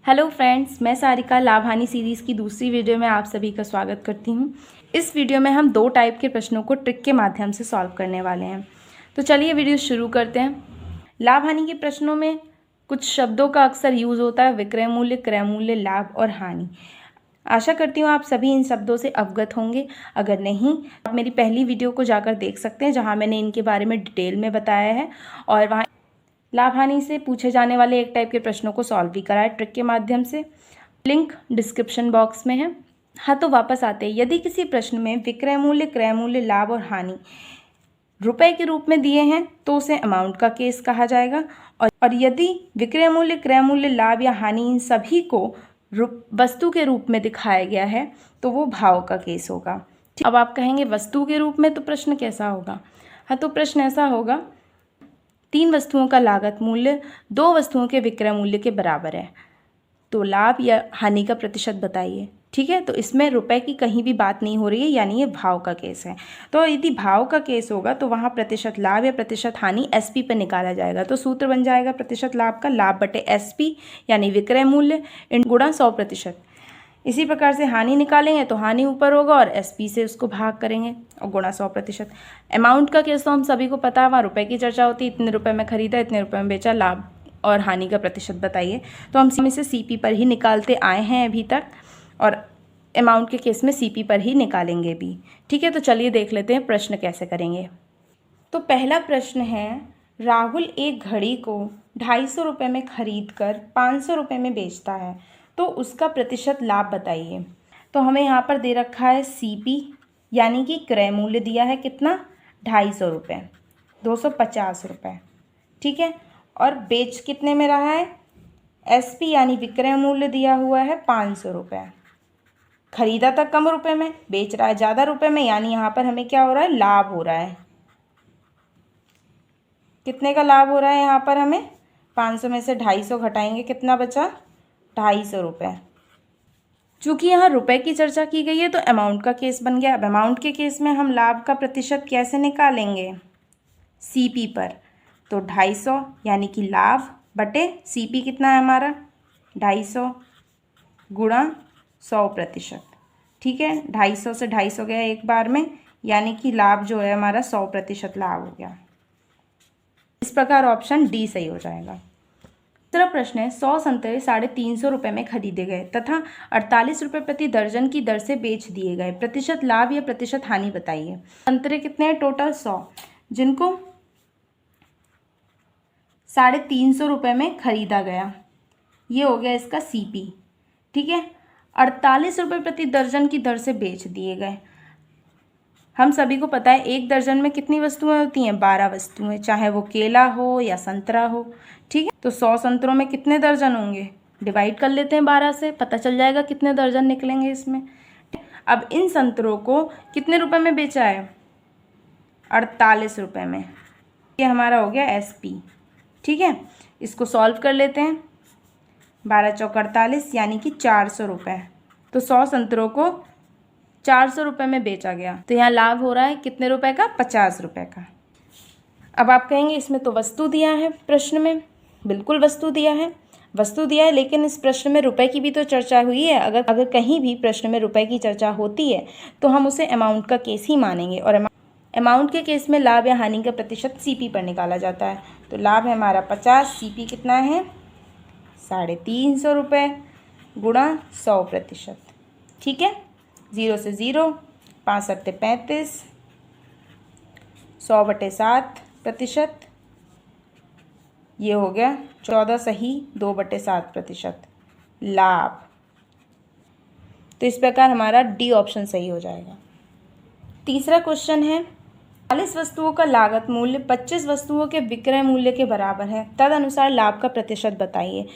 Hello friends, मैं सारिका लाभ हानि सीरीज़ की दूसरी वीडियो में आप सभी का स्वागत करती हूं। इस वीडियो में हम दो टाइप के प्रश्नों को ट्रिक के माध्यम से सॉल्व करने वाले हैं। तो चलिए वीडियो शुरू करते हैं। लाभ हानि के प्रश्नों में कुछ शब्दों का अक्सर यूज़ होता है, विक्रय मूल्य, क्रय मूल्य, लाभ और हानि। आशा करती हूँ आप सभी इन शब्दों से अवगत होंगे। अगर नहीं, आप मेरी पहली वीडियो को जाकर देख सकते हैं जहाँ मैंने इनके बारे में डिटेल में बताया है और वहाँ लाभ हानि से पूछे जाने वाले एक टाइप के प्रश्नों को सॉल्व भी कराए ट्रिक के माध्यम से। लिंक डिस्क्रिप्शन बॉक्स में है। हाँ, तो वापस आते हैं। यदि किसी प्रश्न में विक्रय मूल्य, क्रय मूल्य, लाभ और हानि रुपए के रूप में दिए हैं तो उसे अमाउंट का केस कहा जाएगा, और यदि विक्रय मूल्य, क्रय मूल्य, लाभ या हानि इन सभी को वस्तु के रूप में दिखाया गया है तो वो भाव का केस होगा। अब आप कहेंगे वस्तु के रूप में तो प्रश्न कैसा होगा? हाँ, तो प्रश्न ऐसा होगा, 3 वस्तुओं का लागत मूल्य 2 वस्तुओं के विक्रय मूल्य के बराबर है, तो लाभ या हानि का प्रतिशत बताइए। ठीक है, तो इसमें रुपए की कहीं भी बात नहीं हो रही है, यानी ये भाव का केस है। तो यदि भाव का केस होगा तो वहाँ प्रतिशत लाभ या प्रतिशत हानि एसपी पर निकाला जाएगा। तो सूत्र बन जाएगा प्रतिशत लाभ का लाभ बटे एसपी, यानी विक्रय मूल्य, गुणा 100%। इसी प्रकार से हानि निकालेंगे तो हानि ऊपर होगा और एसपी से उसको भाग करेंगे और गुणा 100%। अमाउंट का केस तो हम सभी को पता है, वहाँ रुपए की चर्चा होती है, इतने रुपए में खरीदा, इतने रुपए में बेचा, लाभ और हानि का प्रतिशत बताइए। तो हम इसे सीपी पर ही निकालते आए हैं अभी तक, और अमाउंट के केस में सीपी पर ही निकालेंगे भी। ठीक है, तो चलिए देख लेते हैं प्रश्न कैसे करेंगे। तो पहला प्रश्न है, राहुल एक घड़ी को 250 रुपये में खरीद कर 500 रुपये में बेचता है, तो उसका प्रतिशत लाभ बताइए। तो हमें यहाँ पर दे रखा है सीपी, यानी कि क्रय मूल्य दिया है कितना, 250 रुपये, 250 रुपये। ठीक है, और बेच कितने में रहा है, एसपी यानी विक्रय मूल्य दिया हुआ है 500 रुपये। खरीदा था कम रुपए में, बेच रहा है ज़्यादा रुपए में, यानी यहाँ पर हमें क्या हो रहा है, लाभ हो रहा है। कितने का लाभ हो रहा है यहाँ पर हमें, 500 में से 250 घटाएंगे, कितना बचा, 250 रुपये। चूँकि यहाँ रुपए की चर्चा की गई है तो अमाउंट का केस बन गया। अब अमाउंट के केस में हम लाभ का प्रतिशत कैसे निकालेंगे, सीपी पर। तो 250 यानी कि लाभ बटे सीपी कितना है हमारा, 250 गुणा 100%। ठीक है, 250 से 250 गया एक बार में, यानी कि लाभ जो है हमारा 100% लाभ हो गया। इस प्रकार ऑप्शन डी सही हो जाएगा। दूसरा प्रश्न है, 100 संतरे 350 रुपये में खरीदे गए तथा 48 रुपये प्रति दर्जन की दर से बेच दिए गए, प्रतिशत लाभ या प्रतिशत हानि बताइए। संतरे कितने हैं टोटल, 100, जिनको 350 रुपये में खरीदा गया, ये हो गया इसका सीपी। ठीक है, 48 रुपये प्रति दर्जन की दर से बेच दिए गए। हम सभी को पता है एक दर्जन में कितनी वस्तुएं होती हैं, 12 वस्तुएं, चाहे वो केला हो या संतरा हो। ठीक है, तो 100 संतरों में कितने दर्जन होंगे, डिवाइड कर लेते हैं 12 से, पता चल जाएगा कितने दर्जन निकलेंगे इसमें। अब इन संतरों को कितने रुपए में बेचा है, 48 रुपये में। ये हमारा हो गया एसपी। ठीक है, इसको सॉल्व कर लेते हैं, 12 चौक 48 यानी कि 400 रुपये। तो 100 संतरों को 400 रुपये में बेचा गया, तो यहाँ लाभ हो रहा है कितने रुपए का, 50 रुपये का। अब आप कहेंगे इसमें तो वस्तु दिया है प्रश्न में, बिल्कुल वस्तु दिया है, वस्तु दिया है, लेकिन इस प्रश्न में रुपए की भी तो चर्चा हुई है। अगर कहीं भी प्रश्न में रुपए की चर्चा होती है तो हम उसे अमाउंट का केस ही मानेंगे, और अमाउंट के केस में लाभ या हानि का प्रतिशत सीपी पर निकाला जाता है। तो लाभ है हमारा 50, सीपी कितना है, 350 रुपये गुणा 100%। ठीक है, 0 से 0, 5 सत्ते 35, 100/7%, ये हो गया 14 सही 2/7% लाभ। तो इस प्रकार हमारा डी ऑप्शन सही हो जाएगा। तीसरा क्वेश्चन है, 40 वस्तुओं का लागत मूल्य 25 वस्तुओं के विक्रय मूल्य के बराबर है, तदनुसार लाभ का प्रतिशत बताइए।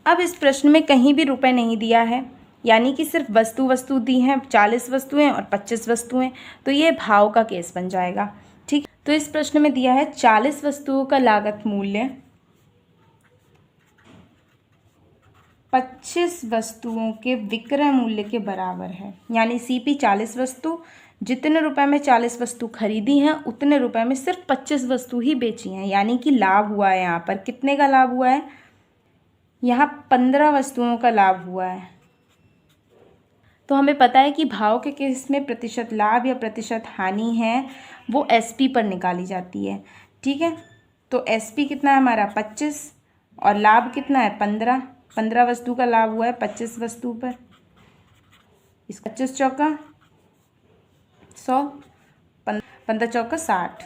अब इस प्रश्न में कहीं भी रुपए नहीं दिया है, यानी कि सिर्फ वस्तु दी हैं, 40 वस्तुएं और 25 वस्तुएं, तो ये भाव का केस बन जाएगा। ठीक, तो इस प्रश्न में दिया है 40 वस्तुओं का लागत मूल्य 25 वस्तुओं के विक्रय मूल्य के बराबर है, यानी सीपी 40 वस्तु, जितने रुपए में 40 वस्तु खरीदी हैं उतने रुपए में सिर्फ 25 वस्तु ही बेची हैं, यानी कि लाभ हुआ है यहाँ पर। कितने का लाभ हुआ है, यहाँ 15 वस्तुओं का लाभ हुआ है। तो हमें पता है कि भाव के केस में प्रतिशत लाभ या प्रतिशत हानि है वो एसपी पर निकाली जाती है। ठीक है, तो एसपी कितना है हमारा 25 और लाभ कितना है 15। 15 वस्तु का लाभ हुआ है 25 वस्तु पर। इस 25 चौका 100, 15 चौका 60,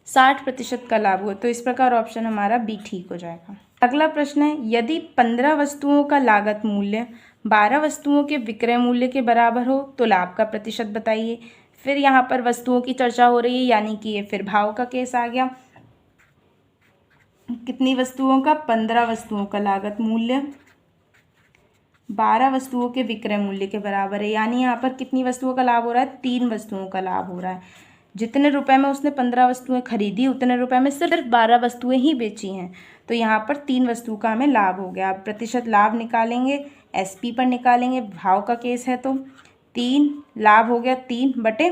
60% का लाभ हुआ। तो इस प्रकार ऑप्शन हमारा बी ठीक हो जाएगा। अगला प्रश्न है, यदि 15 वस्तुओं का लागत मूल्य 12 वस्तुओं के विक्रय मूल्य के बराबर हो तो लाभ का प्रतिशत बताइए। फिर यहाँ पर वस्तुओं की चर्चा हो रही है, यानी कि ये फिर भाव का केस आ गया। कितनी वस्तुओं का? 15 वस्तुओं का लागत मूल्य 12 वस्तुओं के विक्रय मूल्य के बराबर है, यानी यहाँ पर कितनी वस्तुओं का लाभ हो रहा है? 3 वस्तुओं का लाभ हो रहा है। जितने रुपए में उसने 15 वस्तुएं खरीदी उतने रुपए में सिर्फ 12 वस्तुएं ही बेची हैं, तो यहाँ पर 3 वस्तु का हमें लाभ हो गया। अब प्रतिशत लाभ निकालेंगे, एसपी पर निकालेंगे, भाव का केस है तो 3 लाभ हो गया 3 बटे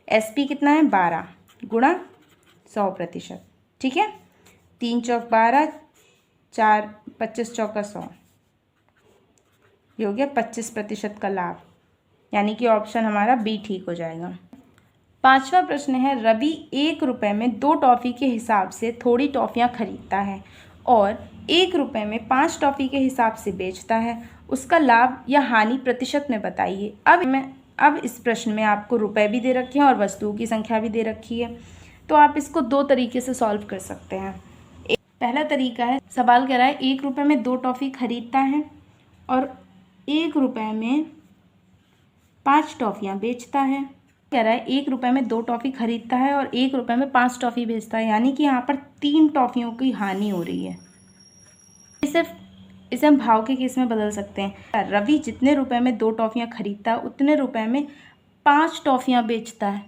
एसपी कितना है 12 गुणा 100%। ठीक है, 3 चौक 12, 4 25 चौका 100, ये हो गया 25% का लाभ, यानी कि ऑप्शन हमारा बी ठीक हो जाएगा। 5वां प्रश्न है, रवि 1 रुपये में 2 टॉफ़ी के हिसाब से थोड़ी टॉफ़ियाँ खरीदता है और 1 रुपये में 5 टॉफ़ी के हिसाब से बेचता है। उसका लाभ या हानि प्रतिशत में बताइए। अब इस प्रश्न में आपको रुपए भी दे रखे हैं और वस्तुओं की संख्या भी दे रखी है, तो आप इसको 2 तरीके से सॉल्व कर सकते हैं। पहला तरीका है, सवाल कह रहा है 1 रुपये में 2 टॉफ़ी खरीदता है और 1 रुपये में 5 टॉफ़ियाँ बेचता है। कह रहा है 1 रुपये में 2 टॉफ़ी खरीदता है और 1 रुपये में 5 टॉफ़ी बेचता है, यानी कि यहाँ पर 3 टॉफ़ियों की हानि हो रही है। इसे हम भाव के केस में बदल सकते हैं। रवि जितने रुपए में 2 टॉफ़ियाँ खरीदता है उतने रुपए में 5 टॉफ़ियाँ बेचता है,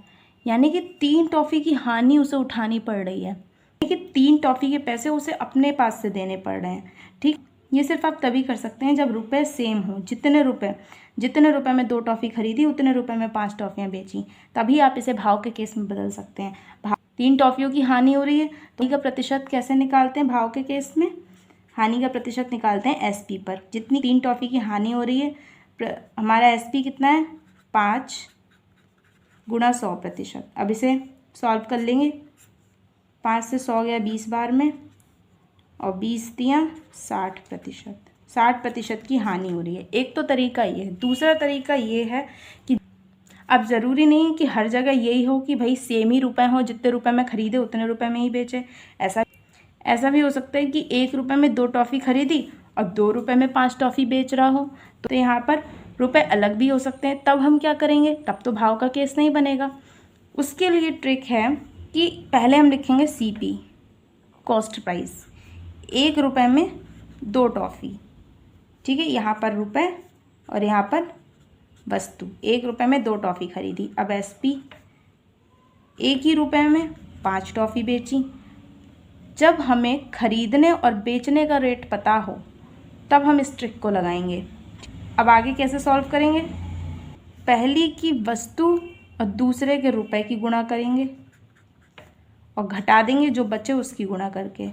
यानी कि 3 टॉफ़ी की हानि उसे उठानी पड़ रही है, यानी कि 3 टॉफ़ी के पैसे उसे अपने पास से देने पड़ रहे हैं। ठीक, ये सिर्फ आप तभी कर सकते हैं जब रुपए सेम हो। जितने रुपए में 2 टॉफ़ी खरीदी उतने रुपए में 5 टॉफ़ियाँ बेची, तभी आप इसे भाव के केस में बदल सकते हैं। 3 टॉफ़ियों की हानि हो रही है तो का प्रतिशत कैसे निकालते हैं? भाव के केस में हानि का प्रतिशत निकालते हैं एसपी पर। जितनी 3 टॉफ़ी की हानि हो रही है, हमारा एसपी कितना है 5 गुणा 100%। अब इसे सॉल्व कर लेंगे, 5 से 100 गया 20 बार में और 20 दिया 60%। 60% की हानि हो रही है। एक तो तरीका ये है। दूसरा तरीका ये है कि अब ज़रूरी नहीं है कि हर जगह यही हो कि भाई सेम ही रुपए हो, जितने रुपए में खरीदे उतने रुपए में ही बेचे। ऐसा भी हो सकता है कि 1 रुपये में 2 टॉफ़ी खरीदी और 2 रुपये में 5 टॉफ़ी बेच रहा हो, तो यहाँ पर रुपए अलग भी हो सकते हैं। तब हम क्या करेंगे? तब तो भाव का केस नहीं बनेगा। उसके लिए ट्रिक है कि पहले हम लिखेंगे सीपी, कॉस्ट प्राइस, 1 रुपये में 2 टॉफ़ी। ठीक है, यहाँ पर रुपए और यहाँ पर वस्तु। 1 रुपये में 2 टॉफ़ी खरीदी। अब एसपी, 1 ही रुपये में 5 टॉफ़ी बेची। जब हमें खरीदने और बेचने का रेट पता हो तब हम इस ट्रिक को लगाएंगे। अब आगे कैसे सॉल्व करेंगे? पहली की वस्तु और दूसरे के रुपए की गुणा करेंगे और घटा देंगे, जो बचे उसकी गुणा करके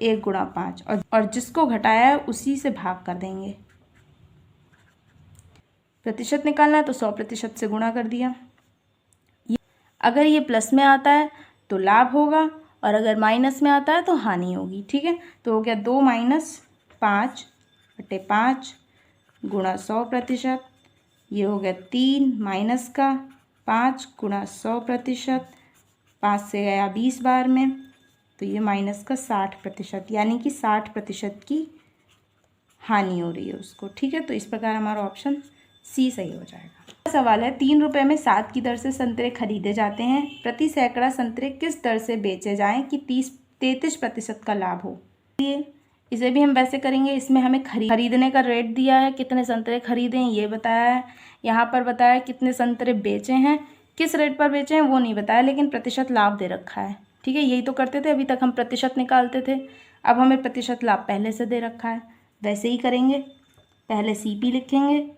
1 गुणा 5, और जिसको घटाया है उसी से भाग कर देंगे। प्रतिशत निकालना है तो 100% से गुणा कर दिया। अगर ये प्लस में आता है तो लाभ होगा और अगर माइनस में आता है तो हानि होगी। ठीक है, तो हो गया 2 - 5 बटे 5 गुणा 100%। ये हो गया 3 माइनस का 5 गुणा 100%। 5 से गया 20 बार में, तो ये माइनस का 60%, यानी कि 60% की हानि हो रही है उसको। ठीक है, तो इस प्रकार हमारा ऑप्शन सी सही हो जाएगा। सवाल है, 3 रुपये में 7 की दर से संतरे खरीदे जाते हैं। प्रति सैकड़ा संतरे किस दर से बेचे जाएं कि 33% का लाभ हो? इसे भी हम वैसे करेंगे। इसमें हमें खरीदने का रेट दिया है, कितने संतरे खरीदे हैं ये बताया है। यहाँ पर बताया कितने संतरे बेचे हैं, किस रेट पर बेचे हैं वो नहीं बताया, लेकिन प्रतिशत लाभ दे रखा है। ठीक है, यही तो करते थे अभी तक, हम प्रतिशत निकालते थे। अब हमें प्रतिशत लाभ पहले से दे रखा है, वैसे ही करेंगे। पहले सीपी लिखेंगे,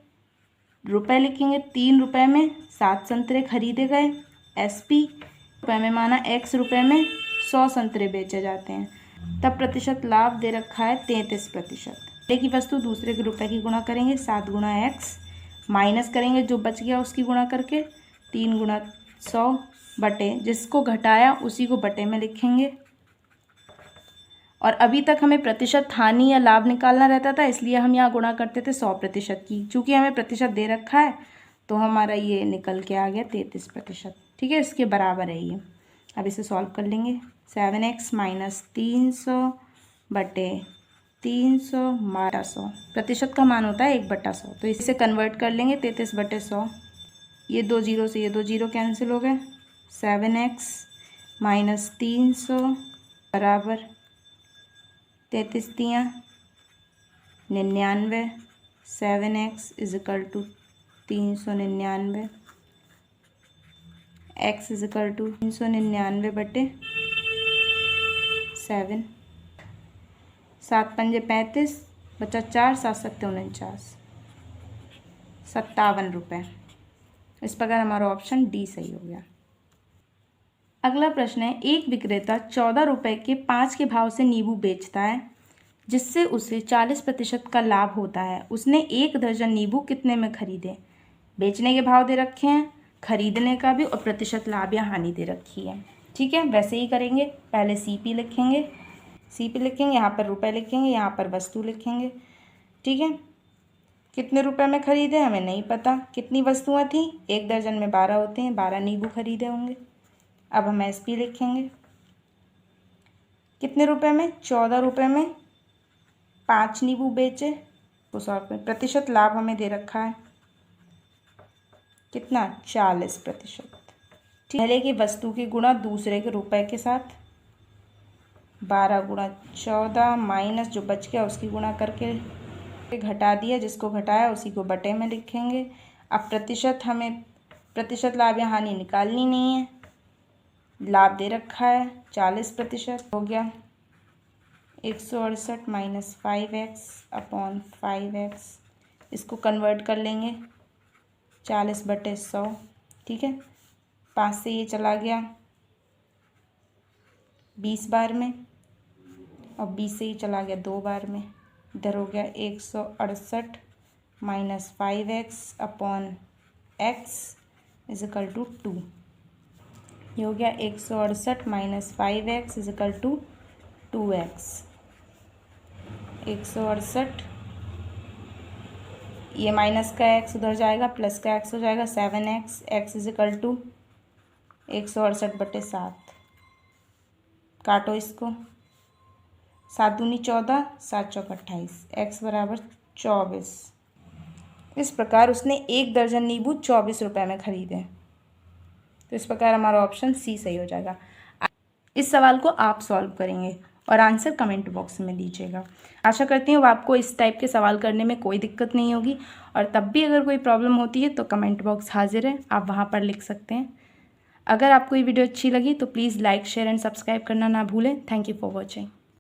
रुपए लिखेंगे। 3 रुपये में 7 संतरे खरीदे गए। एसपी रुपये में माना x रुपये में 100 संतरे बेचे जाते हैं। तब प्रतिशत लाभ दे रखा है 33%। पहले की वस्तु दूसरे के रुपए की गुणा करेंगे 7 गुणा x, माइनस करेंगे जो बच गया उसकी गुणा करके 3 गुणा 100 बटे जिसको घटाया उसी को बटे में लिखेंगे। और अभी तक हमें प्रतिशत हानि या लाभ निकालना रहता था, इसलिए हम यहाँ गुणा करते थे 100% की। चूँकि हमें प्रतिशत दे रखा है तो हमारा ये निकल के आ गया 33%। ठीक है, इसके बराबर है ये। अब इसे सॉल्व कर लेंगे। 7x माइनस 300 बटे 300 माइनस 100, प्रतिशत का मान होता है 1/100, तो इसे कन्वर्ट कर लेंगे 33/100। ये 2 जीरो से ये 2 जीरो कैंसिल हो गए। 7x माइनस 300 बराबर 33 तियाँ 99। 7x equal to 399, x equal to 399 बटे 7। 7 पंजे 35, बचा 4, 7 सत्ते 49, 57 रुपये। इस प्रकार हमारा ऑप्शन डी सही हो गया। अगला प्रश्न है, एक विक्रेता 14 रुपये के 5 के भाव से नींबू बेचता है जिससे उसे 40% का लाभ होता है। उसने 1 दर्जन नींबू कितने में खरीदे? बेचने के भाव दे रखे हैं, खरीदने का भी, और प्रतिशत लाभ या हानि दे रखी है। ठीक है, वैसे ही करेंगे। पहले CP लिखेंगे, CP लिखेंगे, यहाँ पर रुपए लिखेंगे, यहाँ पर वस्तु लिखेंगे। ठीक है, कितने रुपए में खरीदे हमें नहीं पता। कितनी वस्तुएं थी? 1 दर्जन में 12 होते हैं, 12 नींबू खरीदे होंगे। अब हम SP लिखेंगे। कितने रुपए में? 14 रुपये में 5 नींबू बेचे, तो 100 रुपये। प्रतिशत लाभ हमें दे रखा है कितना? 40%। पहले की वस्तु की गुणा दूसरे के रुपए के साथ 12 गुणा 14 माइनस जो बच गया उसकी गुणा करके घटा दिया, जिसको घटाया उसी को बटे में लिखेंगे। अब प्रतिशत, हमें प्रतिशत लाभ या हानि निकालनी नहीं है। लाभ दे रखा है 40%, हो गया 168 माइनस 5x अपॉन 5x। इसको कन्वर्ट कर लेंगे 40/100। ठीक है, 5 से ये चला गया 20 बार में, और 20 से ही चला गया 2 बार में। इधर हो गया 168 minus 5x upon x equal to 2। ये हो गया 168 minus 5x is equal to 2x। 168, ये माइनस का x उधर जाएगा, प्लस का x हो जाएगा 7x। x equal to 168/7। काटो इसको, 7 दूनी 14, 7 चौक 28, x बराबर 24। इस प्रकार उसने 1 दर्जन नींबू 24 रुपये में खरीदे। तो इस प्रकार हमारा ऑप्शन C सही हो जाएगा। इस सवाल को आप सॉल्व करेंगे और आंसर कमेंट बॉक्स में दीजिएगा। आशा करती हूँ आपको इस टाइप के सवाल करने में कोई दिक्कत नहीं होगी, और तब भी अगर कोई प्रॉब्लम होती है तो कमेंट बॉक्स हाजिर है, आप वहाँ पर लिख सकते हैं। अगर आपको ये वीडियो अच्छी लगी तो please like, share and subscribe करना ना भूलें। Thank you for watching.